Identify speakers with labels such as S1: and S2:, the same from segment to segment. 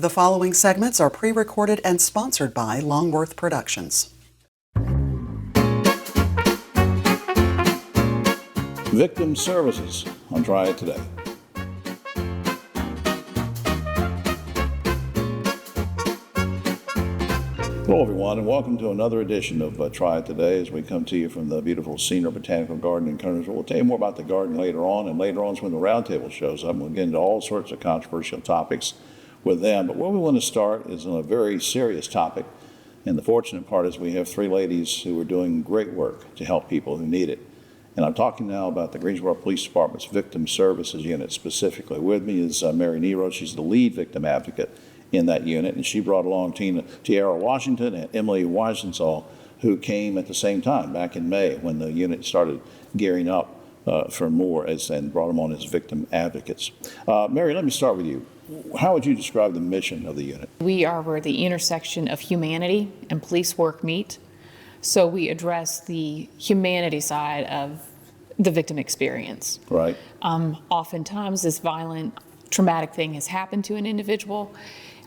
S1: The following segments are pre-recorded and sponsored by Longworth Productions.
S2: Victim Services on Triad Today. Hello everyone, and welcome to another edition of Triad Today as we come to you from the beautiful Senior Botanical Garden in Kernersville. We'll tell you more about the garden later on, and later on is when the roundtable shows up. We'll get into all sorts of controversial topics with them. But where we want to start is on a very serious topic, and the fortunate part is we have three ladies who are doing great work to help people who need it. And I'm talking now about the Greensboro Police Department's Victim Services Unit specifically. With me is Mary Nero. She's the lead victim advocate in that unit, and she brought along Tiara Washington and Emily Weisenthal, who came at the same time back in May when the unit started gearing up for more and brought them on as victim advocates. Mary, let me start with you. How would you describe the mission of the unit?
S3: We are where the intersection of humanity and police work meet. So we address the humanity side of the victim experience.
S2: Right.
S3: Oftentimes this violent, traumatic thing has happened to an individual.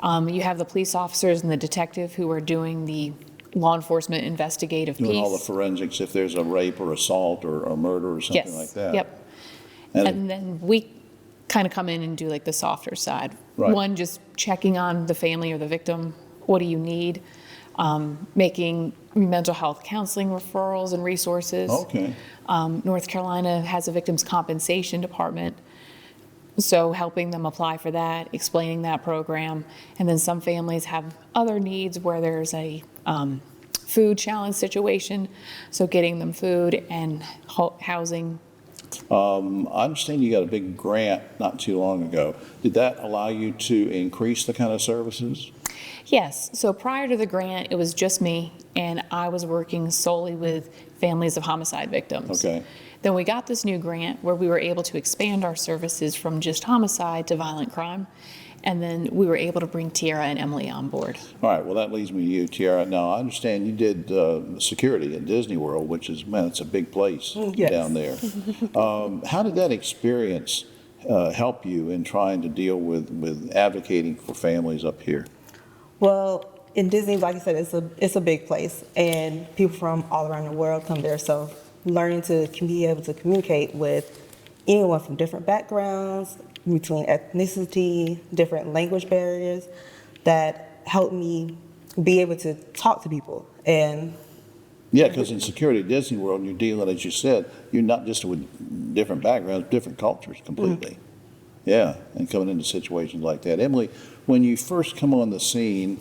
S3: You have the police officers and the detective who are doing the law enforcement investigative piece.
S2: Doing all the forensics if there's a rape or assault or a murder or something like that.
S3: Yep. And then we kind of come in and do like the softer side.
S2: Right.
S3: One, just checking on the family or the victim. What do you need? Making mental health counseling referrals and resources.
S2: Okay.
S3: North Carolina has a victims compensation department. So helping them apply for that, explaining that program. And then some families have other needs where there's a food challenge situation. So getting them food and housing.
S2: I understand you got a big grant not too long ago. Did that allow you to increase the kind of services?
S3: Yes. So prior to the grant, it was just me, and I was working solely with families of homicide victims.
S2: Okay.
S3: Then we got this new grant where we were able to expand our services from just homicide to violent crime. And then we were able to bring Tiara and Emily on board.
S2: All right, well, that leads me to you, Tiara. Now, I understand you did security at Disney World, which is, man, it's a big place down there. How did that experience help you in trying to deal with advocating for families up here?
S4: Well, in Disney, like you said, it's a big place, and people from all around the world come there. So learning to be able to communicate with anyone from different backgrounds, between ethnicity, different language barriers, that helped me be able to talk to people. And
S2: yeah, because in security at Disney World, you're dealing, as you said, you're not just with different backgrounds, different cultures completely. Mm-hmm. Yeah, and coming into situations like that. Emily, when you first come on the scene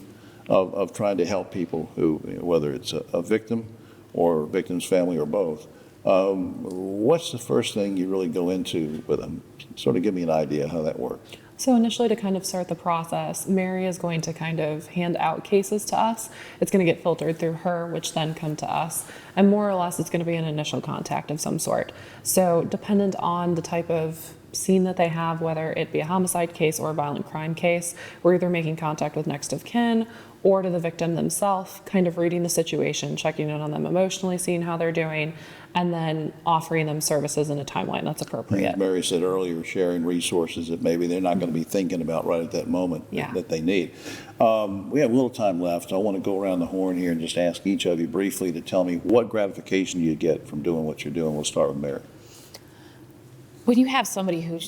S2: of trying to help people who, whether it's a victim or victim's family or both, what's the first thing you really go into with them? Sort of give me an idea how that works.
S5: So initially, to kind of start the process, Mary is going to kind of hand out cases to us. It's going to get filtered through her, which then come to us. And more or less, it's going to be an initial contact of some sort. So dependent on the type of scene that they have, whether it be a homicide case or a violent crime case, we're either making contact with next of kin or to the victim themselves, kind of reading the situation, checking in on them emotionally, seeing how they're doing, and then offering them services in a timeline that's appropriate.
S2: As Mary said earlier, sharing resources that maybe they're not going to be thinking about right at that moment that they need. We have a little time left. I want to go around the horn here and just ask each of you briefly to tell me what gratification you get from doing what you're doing. We'll start with Mary.
S3: When you have somebody who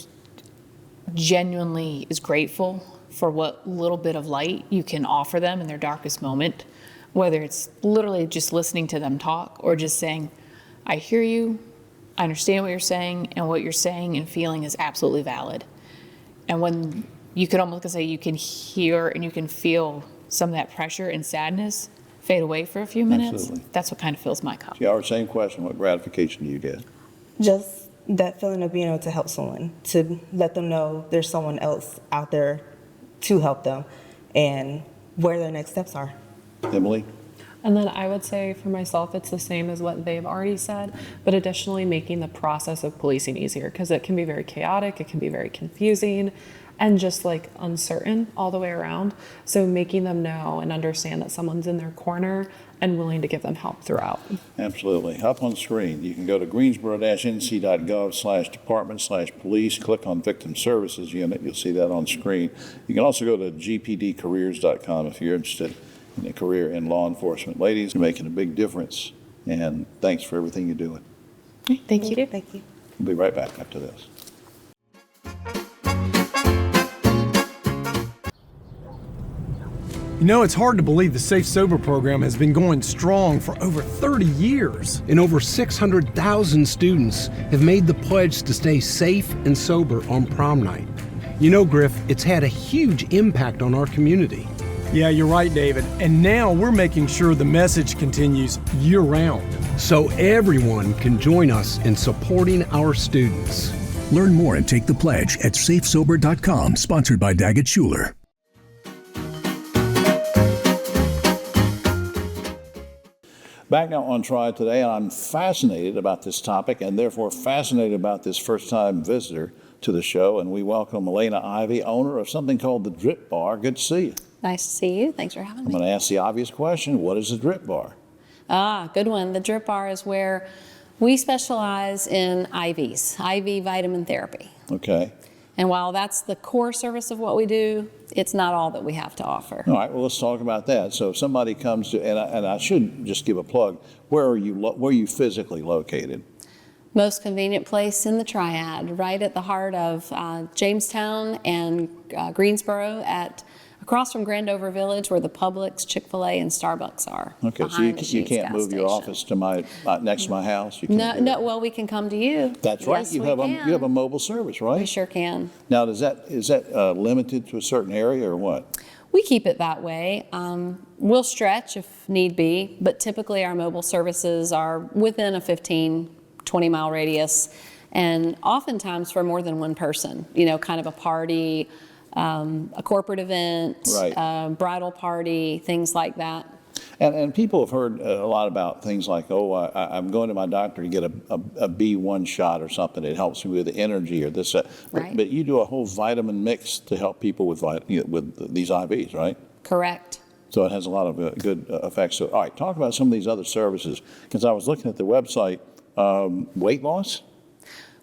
S3: genuinely is grateful for what little bit of light you can offer them in their darkest moment, whether it's literally just listening to them talk or just saying, I hear you, I understand what you're saying, and what you're saying and feeling is absolutely valid. And when you could almost say you can hear and you can feel some of that pressure and sadness fade away for a few minutes,
S2: Absolutely.
S3: That's what kind of fills my cup.
S2: Our same question, what gratification do you get?
S4: just that feeling of being able to help someone, to let them know there's someone else out there to help them and where their next steps are.
S2: Emily?
S5: And then I would say for myself, it's the same as what they've already said, but additionally making the process of policing easier, because it can be very chaotic, it can be very confusing, and just like uncertain all the way around. So making them know and understand that someone's in their corner and willing to give them help throughout.
S2: Absolutely. Up on the screen, you can go to greensboro-nc.gov/department/police, click on Victim Services Unit. You'll see that on screen. You can also go to gpdcareers.com if you're interested in a career in law enforcement. Ladies, you're making a big difference, and thanks for everything you're doing.
S3: Thank you.
S4: Thank you.
S2: We'll be right back after this.
S6: You know, it's hard to believe the Safe Sober program has been going strong for over 30 years.
S7: And over 600,000 students have made the pledge to stay safe and sober on prom night. You know, Griff, it's had a huge impact on our community.
S6: Yeah, you're right, David. And now we're making sure the message continues year-round.
S7: So everyone can join us in supporting our students.
S8: Learn more and take the pledge at safesober.com, sponsored by Daggett Schuler.
S2: Back now on Triad Today, and I'm fascinated about this topic and therefore fascinated about this first-time visitor to the show. And we welcome Elena Ivy, owner of something called the Drip Bar. Good to see you.
S9: Nice to see you. Thanks for having
S2: I'm
S9: me.
S2: going to ask the obvious question. What is the Drip Bar?
S9: Good one. The Drip Bar is where we specialize in IVs, IV vitamin therapy.
S2: Okay.
S9: And while that's the core service of what we do, it's not all that we have to offer.
S2: All right, well, let's talk about that. So if somebody comes to, and I should just give a plug, where are you physically located?
S9: Most convenient place in the Triad, right at the heart of Jamestown and Greensboro, across from Grandover Village, where the Publix, Chick-fil-A, and Starbucks are.
S2: Okay, so you can't move your office to next to my house? You can't
S9: No. Well, we can come to you.
S2: That's right.
S9: Yes,
S2: You
S9: we
S2: have
S9: can.
S2: a mobile service, right?
S9: We sure can.
S2: Now, is that limited to a certain area or what?
S9: We keep it that way. We'll stretch if need be, but typically our mobile services are within a 15, 20-mile radius, and oftentimes for more than one person, kind of a party, a corporate event,
S2: Right.
S9: bridal party, things like that.
S2: And people have heard a lot about things like, I'm going to my doctor to get a B1 shot or something. It helps me with the energy or this.
S9: Right.
S2: But you do a whole vitamin mix to help people with these IVs, right?
S9: Correct.
S2: So it has a lot of good effects. So, all right, talk about some of these other services, because I was looking at the website. Weight loss?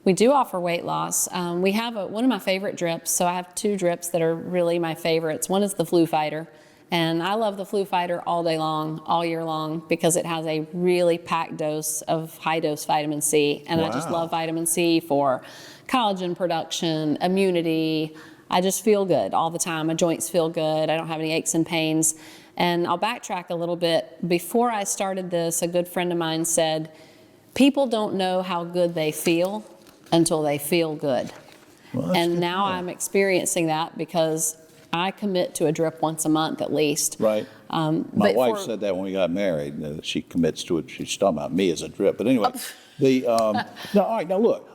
S9: We do offer weight loss. We have one of my favorite drips. So I have two drips that are really my favorites. One is the Flu Fighter. And I love the Flu Fighter all day long, all year long, because it has a really packed dose of high-dose vitamin C. And I just
S2: Wow.
S9: love vitamin C for collagen production, immunity. I just feel good all the time. My joints feel good. I don't have any aches and pains. And I'll backtrack a little bit. Before I started this, a good friend of mine said, people don't know how good they feel until they feel good.
S2: Well, that's
S9: And
S2: good
S9: now
S2: to know.
S9: I'm experiencing that because I commit to a drip once a month at least.
S2: Right. My
S9: but
S2: wife
S9: for-
S2: said that when we got married, that she commits to it. She's talking about me as a drip. But anyway, now, all right, now look,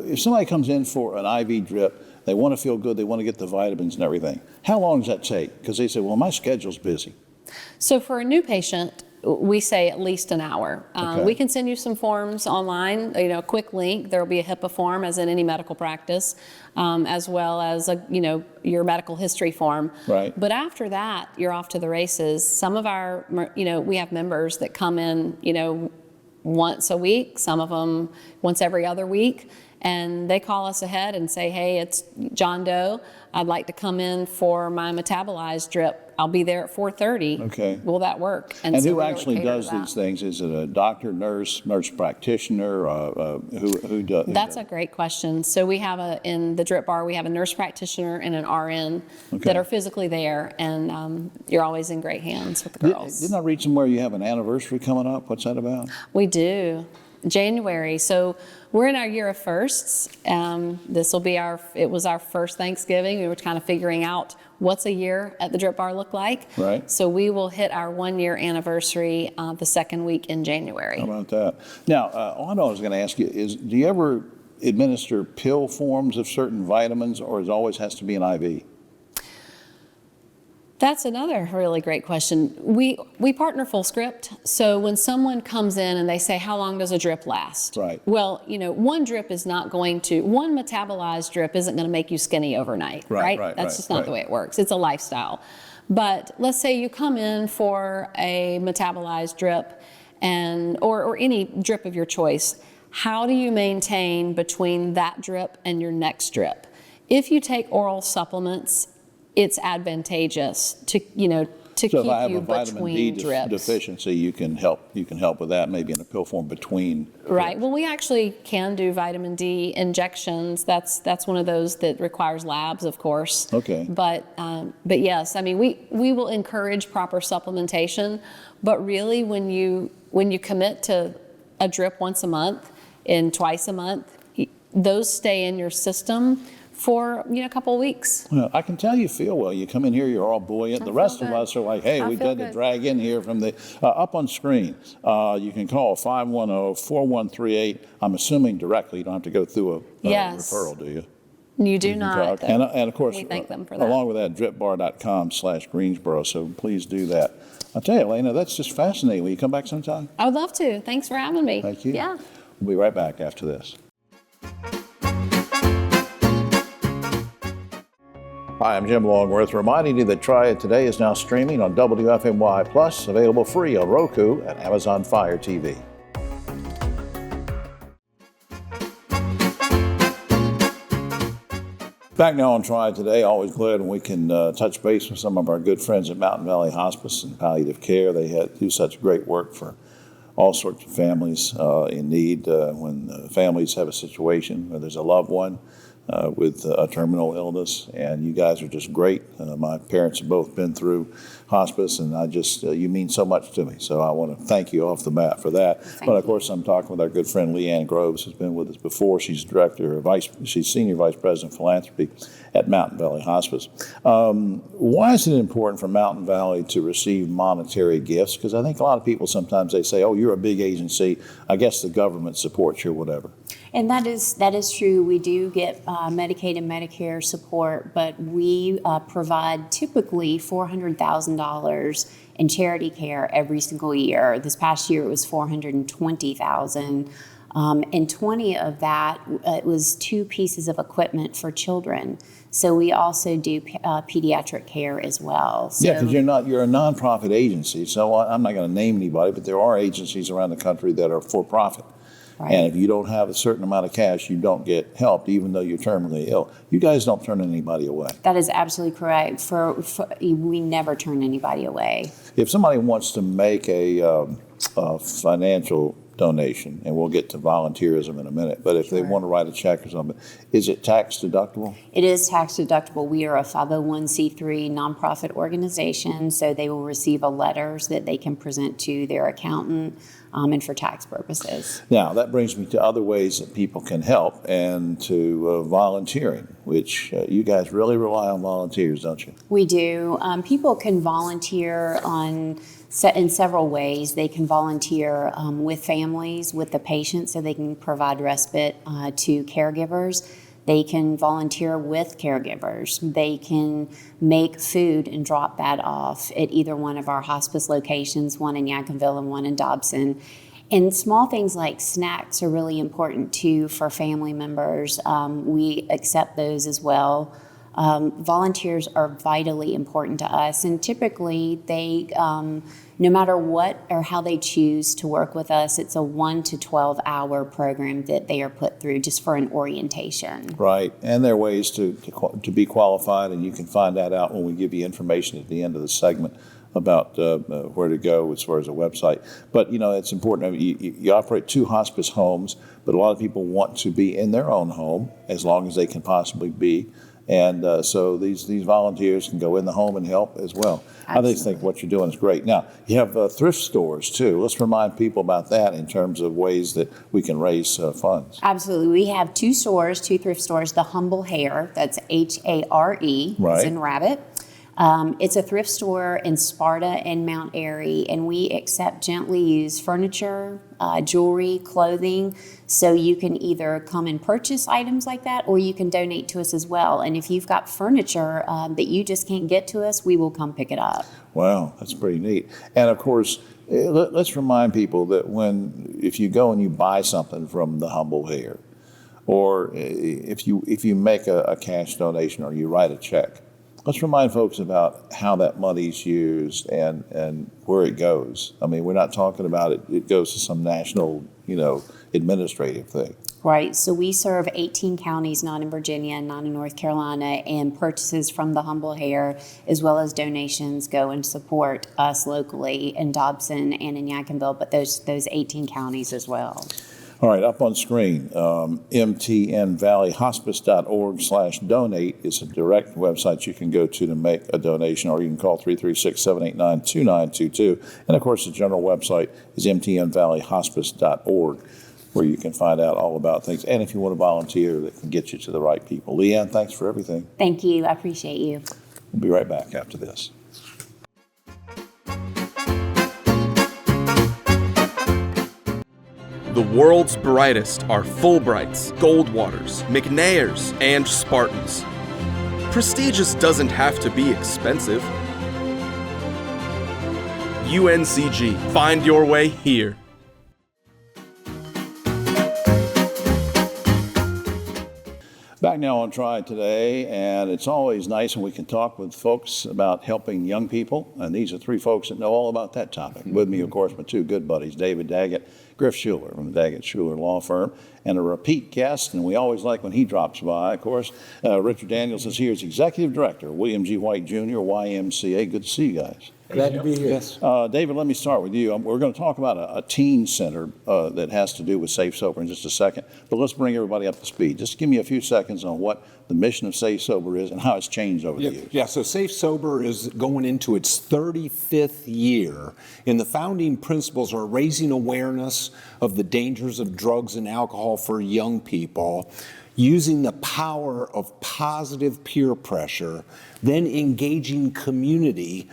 S2: if somebody comes in for an IV drip, they want to feel good, they want to get the vitamins and everything. How long does that take? Because they say, well, my schedule's busy.
S9: So for a new patient, we say at least an hour.
S2: Okay.
S9: We can send you some forms online, a quick link. There will be a HIPAA form, as in any medical practice, as well as your medical history form.
S2: Right.
S9: But after that, you're off to the races. Some of our, we have members that come in, once a week, some of them once every other week. And they call us ahead and say, hey, it's John Doe. I'd like to come in for my metabolized drip. I'll be there at 4:30.
S2: Okay.
S9: Will that work?
S2: And
S9: so
S2: who
S9: we really
S2: actually
S9: cater to
S2: does
S9: that.
S2: these things? Is it a doctor, nurse practitioner? Who does?
S9: That's a great question. So we have in the Drip Bar, we have a nurse practitioner and an RN
S2: Okay.
S9: that are physically there, and you're always in great hands with the girls.
S2: Didn't I read somewhere you have an anniversary coming up? What's that about?
S9: We do. January. So we're in our year of firsts. It was our first Thanksgiving. We were kind of figuring out what's a year at the Drip Bar look like.
S2: Right.
S9: So we will hit our 1-year anniversary the second week in January.
S2: How about that? Now, what I was going to ask you is, do you ever administer pill forms of certain vitamins, or it always has to be an IV?
S9: That's another really great question. We partner full script. So when someone comes in and they say, how long does a drip last?
S2: Right.
S9: Well, one drip is not going to, one metabolized drip isn't going to make you skinny overnight, right? That's just not the way it works. It's a lifestyle. But let's say you come in for a metabolized drip or any drip of your choice. How do you maintain between that drip and your next drip? If you take oral supplements, it's advantageous to keep
S2: So if I have
S9: you
S2: a vitamin
S9: between
S2: D
S9: drips.
S2: deficiency, you can help with that, maybe in a pill form between.
S9: Right. Well, we actually can do vitamin D injections. That's one of those that requires labs, of course.
S2: Okay.
S9: But yes, I mean we will encourage proper supplementation, but really when you commit to a drip once a month and twice a month, those stay in your system for a couple of weeks.
S2: Well, I can tell you feel well. You come in here, you're all buoyant. The rest of us are like, hey, we got to drag in here from the up on screen. You can call 510-4138. I'm assuming directly. You don't have to go through a referral, do you?
S9: You do not.
S2: And of course,
S9: we thank them for that.
S2: Along with that, dripbar.com/Greensboro. So please do that. I'll tell you, Elena, that's just fascinating. Will you come back sometime?
S9: I would love to. Thanks for having me.
S2: Thank you.
S9: Yeah.
S2: We'll be right back after this. Hi, I'm Jim Longworth, reminding you that Triad Today is now streaming on WFMY Plus, available free on Roku and Amazon Fire TV. Back now on Triad Today, always glad when we can touch base with some of our good friends at Mountain Valley Hospice and Palliative Care. They do such great work for all sorts of families in need. When families have a situation where there's a loved one with a terminal illness, and you guys are just great. My parents have both been through hospice, and you mean so much to me. So I want to thank you off the bat for that. But of course, I'm talking with our good friend Leanne Groves, who's been with us before. She's she's Senior Vice President of Philanthropy at Mountain Valley Hospice. Why is it important for Mountain Valley to receive monetary gifts? Because I think a lot of people sometimes they say, oh, you're a big agency, I guess the government supports you or whatever.
S10: And that is true. We do get Medicaid and Medicare support, but we provide typically $400,000 in charity care every single year. This past year it was $420,000. And 20 of that was 2 pieces of equipment for children. So we also do pediatric care as well. So,
S2: yeah, because you're a nonprofit agency. So I'm not going to name anybody, but there are agencies around the country that are for profit.
S10: Right.
S2: And if you don't have a certain amount of cash, you don't get help, even though you're terminally ill. You guys don't turn anybody away.
S10: That is absolutely correct. We never turn anybody away.
S2: If somebody wants to make a financial donation, and we'll get to volunteerism in a minute, but if they want to write a check or something, is it tax deductible?
S10: It is tax deductible. We are a 501c3 nonprofit organization, so they will receive a letter that they can present to their accountant and for tax purposes.
S2: Now, that brings me to other ways that people can help and to volunteering, which you guys really rely on volunteers, don't you?
S10: We do. People can volunteer in several ways. They can volunteer with families, with the patient, so they can provide respite to caregivers. They can volunteer with caregivers. They can make food and drop that off at either one of our hospice locations, one in Yadkinville and one in Dobson. And small things like snacks are really important too for family members. We accept those as well. Volunteers are vitally important to us, and typically they, no matter what or how they choose to work with us, it's a 1 to 12 hour program that they are put through just for an orientation.
S2: Right, and there are ways to be qualified, and you can find that out when we give you information at the end of the segment about where to go as far as a website. But it's important. You operate 2 hospice homes, but a lot of people want to be in their own home as long as they can possibly be. And so these volunteers can go in the home and help as well.
S10: Absolutely.
S2: I just think what you're doing is great. Now, you have thrift stores too. Let's remind people about that in terms of ways that we can raise funds.
S10: Absolutely. We have 2 thrift stores. The Humble Hare, that's HARE,
S2: Right.
S10: as in rabbit. It's a thrift store in Sparta and Mount Airy, and we accept gently used furniture, jewelry, clothing. So you can either come and purchase items like that, or you can donate to us as well. And if you've got furniture that you just can't get to us, we will come pick it up.
S2: Wow, that's pretty neat. And of course, let's remind people that if you go and you buy something from the Humble Hair, or if you make a cash donation or you write a check, let's remind folks about how that money's used and where it goes. I mean, we're not talking about it goes to some national, administrative thing.
S10: Right, so we serve 18 counties, not in Virginia and not in North Carolina, and purchases from the Humble Hair as well as donations go and support us locally in Dobson and in Yadkinville, but those 18 counties as well.
S2: All right, up on screen, mtnvalleyhospice.org/donate is a direct website you can go to make a donation, or you can call 336-789-2922. And of course, the general website is mtnvalleyhospice.org, where you can find out all about things. And if you want to volunteer, that can get you to the right people. Leanne, thanks for everything.
S10: Thank you. I appreciate you.
S2: We'll be right back after this.
S11: The world's brightest are Fulbrights, Goldwaters, McNairs, and Spartans. Prestigious doesn't have to be expensive. UNCG. Find your way here.
S2: Back now on Triad Today, and it's always nice when we can talk with folks about helping young people, and these are three folks that know all about that topic. With me, of course, my two good buddies, David Daggett, Griff Schuler from the Daggett Schuler Law Firm, and a repeat guest, and we always like when he drops by, of course. Richard Daniels is here as Executive Director, William G. White Jr., YMCA. Good to see you guys.
S12: Glad to be here.
S2: Yes. David, let me start with you. We're going to talk about a teen center that has to do with Safe Sober in just a second, but let's bring everybody up to speed. Just give me a few seconds on what the mission of Safe Sober is and how it's changed over the years.
S7: Yeah, so Safe Sober is going into its 35th year, and the founding principles are raising awareness of the dangers of drugs and alcohol for young people, using the power of positive peer pressure, then engaging community,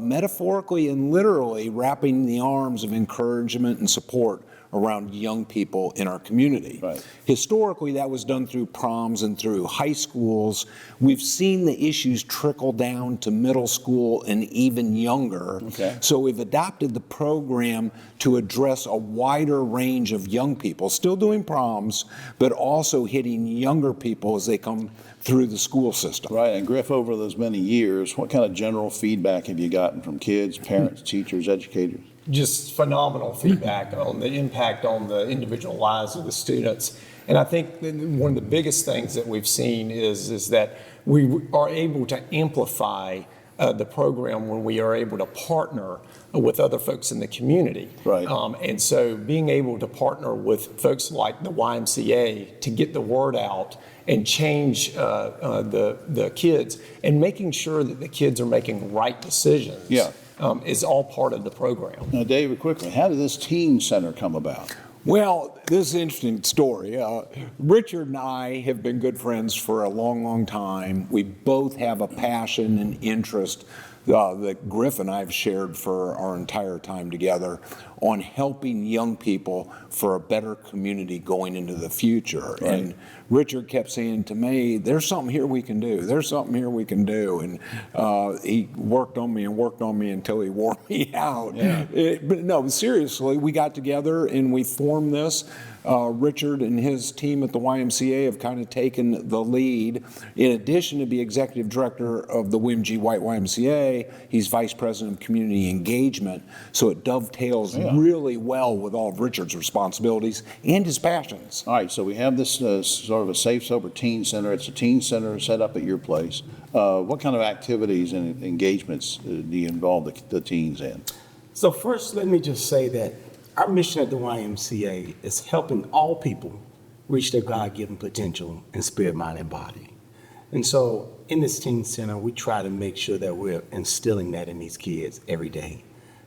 S7: metaphorically and literally wrapping the arms of encouragement and support around young people in our community.
S2: Right.
S7: Historically, that was done through proms and through high schools. We've seen the issues trickle down to middle school and even younger.
S2: Okay.
S7: So we've adopted the program to address a wider range of young people, still doing proms, but also hitting younger people as they come through the school system.
S2: Right, and Griff, over those many years, what kind of general feedback have you gotten from kids, parents, teachers, educators?
S6: Just phenomenal feedback on the impact on the individual lives of the students. And I think that one of the biggest things that we've seen is that we are able to amplify the program when we are able to partner with other folks in the community.
S2: Right.
S6: And so being able to partner with folks like the YMCA to get the word out and change the kids, and making sure that the kids are making right decisions.
S2: Yeah.
S6: Is all part of the program.
S2: Now, David, quickly, how did this teen center come about?
S7: Well, this is an interesting story. Richard and I have been good friends for a long, long time. We both have a passion and interest that Griff and I have shared for our entire time together on helping young people for a better community going into the future.
S2: Right.
S7: And Richard kept saying to me, there's something here we can do. There's something here we can do. And he worked on me until he wore me out.
S2: Yeah.
S7: But no, seriously, we got together and we formed this. Richard and his team at the YMCA have kind of taken the lead. In addition to be executive director of the William G. White YMCA, he's vice president of community engagement. So it dovetails really well with all of Richard's responsibilities and his passions.
S2: All right, so we have this sort of a Safe Sober Teen Center. It's a teen center set up at your place. What kind of activities and engagements do you involve the teens in?
S12: So first, let me just say that our mission at the YMCA is helping all people reach their God-given potential in spirit, mind, and body. And so in this teen center, we try to make sure that we're instilling that in these kids every day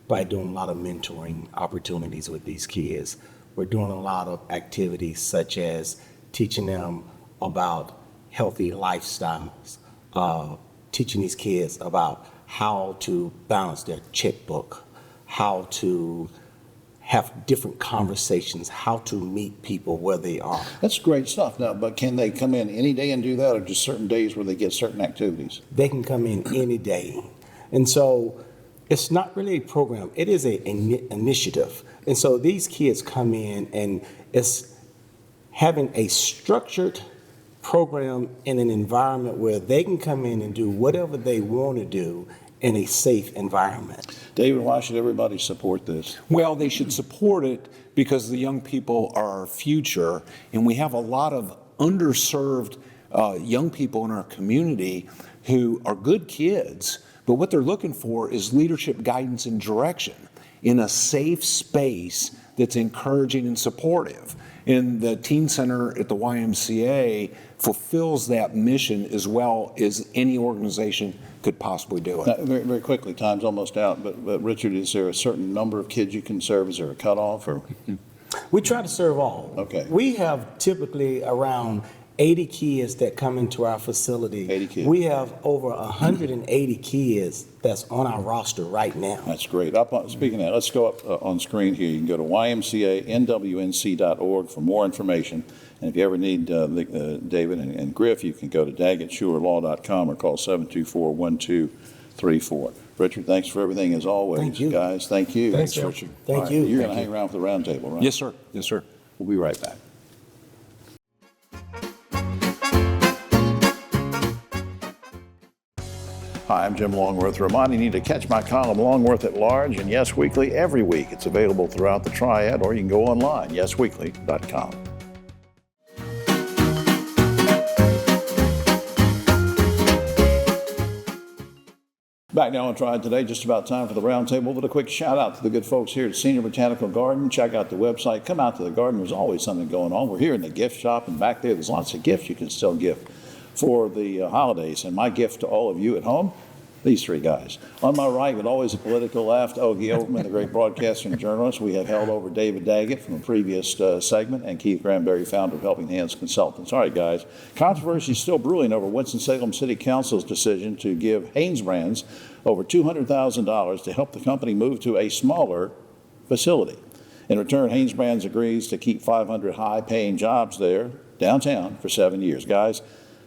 S12: by doing a lot of mentoring opportunities with these kids. We're doing a lot of activities such as teaching them about healthy lifestyles, teaching these kids about how to balance their checkbook, how to have different conversations, how to meet people where they are.
S2: That's great stuff. Now, but can they come in any day and do that, or just certain days where they get certain activities?
S12: They can come in any day. And so it's not really a program, it is an initiative. And so these kids come in and it's having a structured program in an environment where they can come in and do whatever they want to do in a safe environment.
S2: David, why should everybody support this?
S7: Well, they should support it because the young people are our future, and we have a lot of underserved young people in our community who are good kids, but what they're looking for is leadership, guidance, and direction in a safe space that's encouraging and supportive. And the Teen Center at the YMCA fulfills that mission as well as any organization could possibly do it.
S2: Now, very, very quickly, time's almost out, but Richard, is there a certain number of kids you can serve? Is there a cutoff? Or?
S12: We try to serve all.
S2: Okay.
S12: We have typically around 80 kids that come into our facility.
S2: 80 kids.
S12: We have over 180 kids that's on our roster right now.
S2: That's great. Speaking of that, let's go up on screen here. You can go to ymcanwnc.org for more information. And if you ever need David and Griff, you can go to daggettschulerlaw.com or call 724-1234. Richard, thanks for everything as always.
S12: Thank you.
S2: Guys, thank you.
S6: Thanks, Richard.
S12: Thank you.
S2: You're going to hang around for the round table, right?
S7: Yes, sir. Yes, sir.
S2: We'll be right back. Hi, I'm Jim Longworth, reminding you to catch my column Longworth at Large and Yes Weekly every week. It's available throughout the Triad, or you can go online, yesweekly.com. Back now on Triad Today, just about time for the roundtable, but a quick shout out to the good folks here at Senior Botanical Garden. Check out the website, come out to the garden, there's always something going on. We're here in the gift shop, and back there, there's lots of gifts you can still gift for the holidays. And my gift to all of you at home, these three guys. On my right, with always a political left, Ogie Overman, the great broadcaster and journalist. We have held over David Daggett from a previous segment, and Keith Granberry, founder of Helping Hands Consultants. All right, guys. Controversy is still brewing over Winston-Salem City Council's decision to give Hanes Brands over $200,000 to help the company move to a smaller facility. In return, Hanes Brands agrees to keep 500 high-paying jobs there downtown for 7 years. Guys,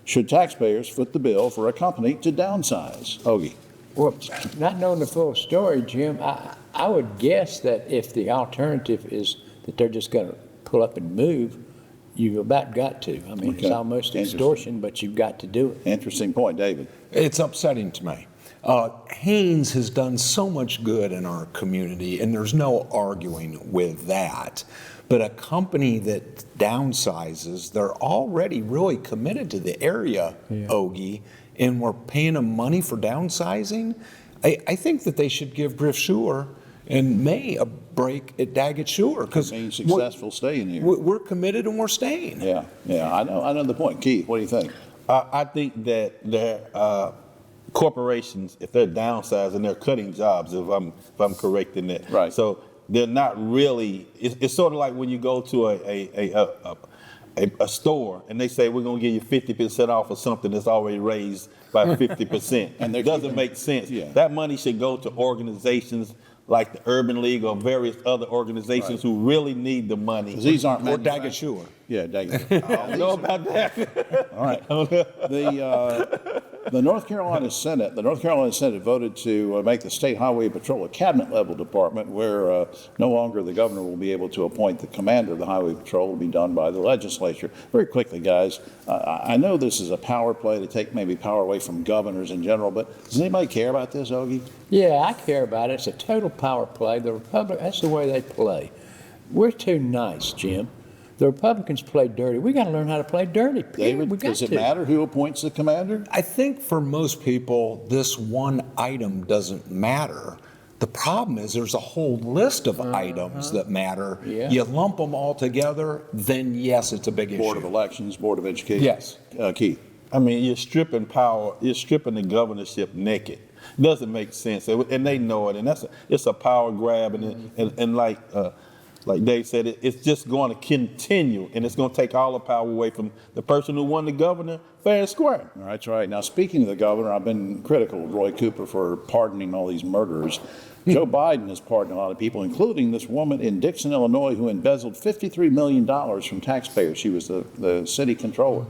S2: should taxpayers foot the bill for a company to downsize? Ogie.
S13: Well, not knowing the full story, Jim, I would guess that if the alternative is that they're just going to pull up and move, you've about got to. I mean, It's almost extortion, but you've got to do it.
S2: Interesting point, David.
S7: It's upsetting to me. Hanes has done so much good in our community, and there's no arguing with that. But a company that downsizes, they're already really committed to the area, Ogie, and we're paying them money for downsizing. I think that they should give Griff Schuler and May a break at Daggett Schuler, because
S2: being successful staying here.
S7: We're committed and we're staying.
S2: Yeah, I know the point. Keith, what do you think?
S14: I think that their corporations, if they're downsizing, they're cutting jobs. If I'm correct in that,
S2: right?
S14: So they're not really. It's sort of like when you go to a store and they say we're going to give you 50% off of something that's already raised by 50%, and it doesn't make sense.
S2: Yeah.
S14: That money should go to organizations like the Urban League or various other organizations who really need the money.
S2: These aren't
S7: Or Daggett Schuler.
S2: Yeah, Daggett.
S14: I don't know about that.
S2: All right. The North Carolina Senate voted to make the State Highway Patrol a cabinet-level department, where no longer the governor will be able to appoint the commander of the Highway Patrol. It will be done by the legislature. Very quickly, guys, I know this is a power play to take maybe power away from governors in general, but does anybody care about this, Ogie?
S13: Yeah, I care about it. It's a total power play. The Republic, that's the way they play. We're too nice, Jim. The Republicans play dirty. We got to learn how to play dirty.
S2: David, does it matter who appoints the commander?
S7: I think for most people, this one item doesn't matter. The problem is there's a whole list of items that matter.
S13: Yeah.
S7: You lump them all together, then yes, it's a big issue.
S2: Board of Elections, Board of Education.
S7: Yes.
S2: Keith.
S14: I mean, you're stripping power. You're stripping the governorship naked. It doesn't make sense, and they know it. And it's a power grab. And like like Dave said, it's just going to continue, and it's going to take all the power away from the person who won the governor fair and square.
S2: All right, that's right. Now, speaking of the governor, I've been critical of Roy Cooper for pardoning all these murderers. Joe Biden has pardoned a lot of people, including this woman in Dixon, Illinois, who embezzled $53 million from taxpayers. She was the city controller.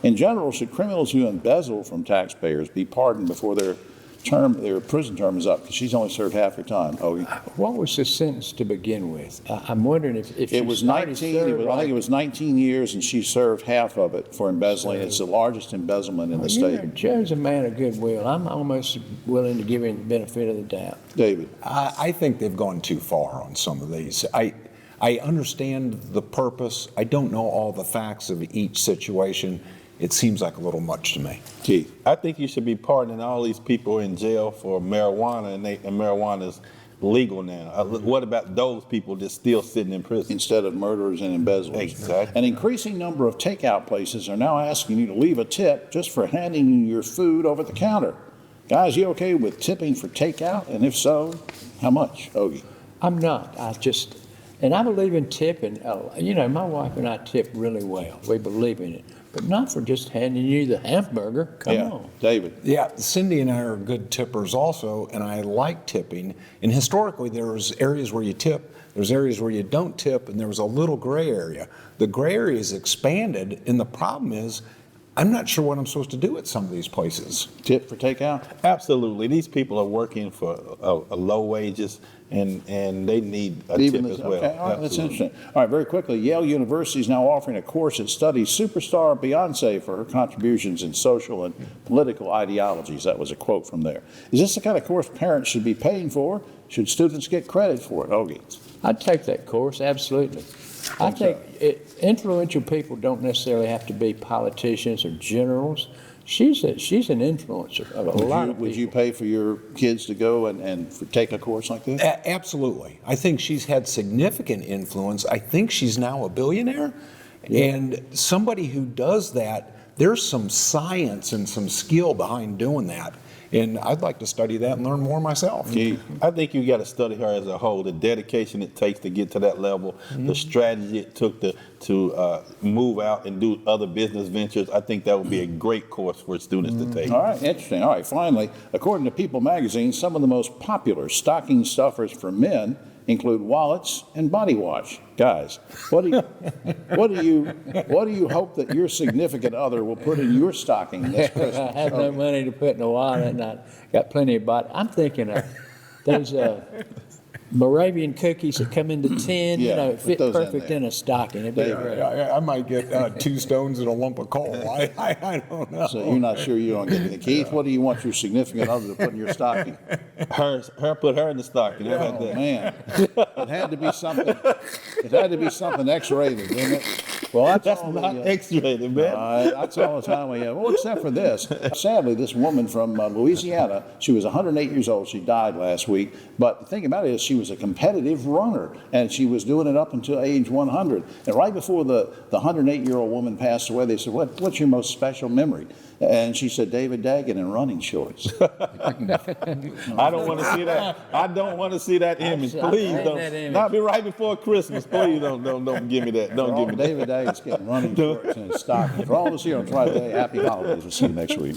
S2: In general, should criminals who embezzle from taxpayers be pardoned before their prison term is up? Because she's only served half her time.
S13: What was the sentence to begin with? I'm wondering if
S2: it was 19. I think it was 19 years, and she served half of it for embezzling. It's the largest embezzlement in the state.
S13: Joe's a man of goodwill. I'm almost willing to give him the benefit of the doubt.
S2: David,
S7: I think they've gone too far on some of these. I understand the purpose. I don't know all the facts of each situation. It seems like a little much to me.
S14: Keith, I think you should be pardoning all these people in jail for marijuana, and marijuana is legal now. What about those people that's still sitting in prison?
S2: Instead of murderers and embezzlers.
S14: Exactly.
S2: An increasing number of takeout places are now asking you to leave a tip just for handing you your food over the counter. Guys, you okay with tipping for takeout? And if so, how much, Ogie?
S13: I'm not. And I believe in tipping. You know, my wife and I tip really well. We believe in it. But not for just handing you the hamburger. Come on.
S2: David.
S7: Yeah, Cindy and I are good tippers also, and I like tipping. And historically, there's areas where you tip, there's areas where you don't tip, and there was a little gray area. The gray area is expanded, and the problem is, I'm not sure what I'm supposed to do at some of these places.
S2: Tip for takeout?
S14: Absolutely. These people are working for low wages, and they need a tip as well.
S2: Okay, all right, that's interesting. All right, very quickly, Yale University is now offering a course that studies superstar Beyonce for her contributions in social and political ideologies. That was a quote from there. Is this the kind of course parents should be paying for? Should students get credit for it, Ogie?
S13: I'd take that course, absolutely. I think influential people don't necessarily have to be politicians or generals. She's an influencer of a lot of people.
S2: Would you pay for your kids to go and take a course like this?
S7: Absolutely. I think she's had significant influence. I think she's now a billionaire. Yeah. And somebody who does that, there's some science and some skill behind doing that. And I'd like to study that and learn more myself.
S14: I think you got to study her as a whole, the dedication it takes to get to that level, the strategy it took to move out and do other business ventures. I think that would be a great course for students to take.
S2: All right, interesting. All right, finally, according to People magazine, some of the most popular stocking stuffers for men include wallets and body wash. Guys, what do you hope that your significant other will put in your stocking this Christmas?
S13: I have no money to put in a wallet, and I got plenty of body. I'm thinking of those Moravian cookies that come into tin.
S2: Yeah,
S13: you know, it fit perfect in a stocking. It'd be great.
S7: I might get 2 stones and a lump of coal. I don't know.
S2: So you're not sure you don't get anything. Keith, what do you want your significant other to put in your stocking?
S14: Put her in the stocking.
S2: Oh, man. It had to be something. It had to be something X-rated, didn't it? Well,
S14: that's not X-rated, man.
S2: That's all the time we have. Well, except for this. Sadly, this woman from Louisiana, she was 108 years old. She died last week. But the thing about it is she was a competitive runner, and she was doing it up until age 100. And right before the 108-year-old woman passed away, they said, what's your most special memory? And she said, David Daggett in running shorts.
S14: I don't want to see that. I don't want to see that image. Please don't. Not be right before Christmas. Please don't give me that. Don't give me that.
S2: David Daggett's getting running shorts in his stocking. For all of us here on Triad Today, happy holidays. We'll see you next week.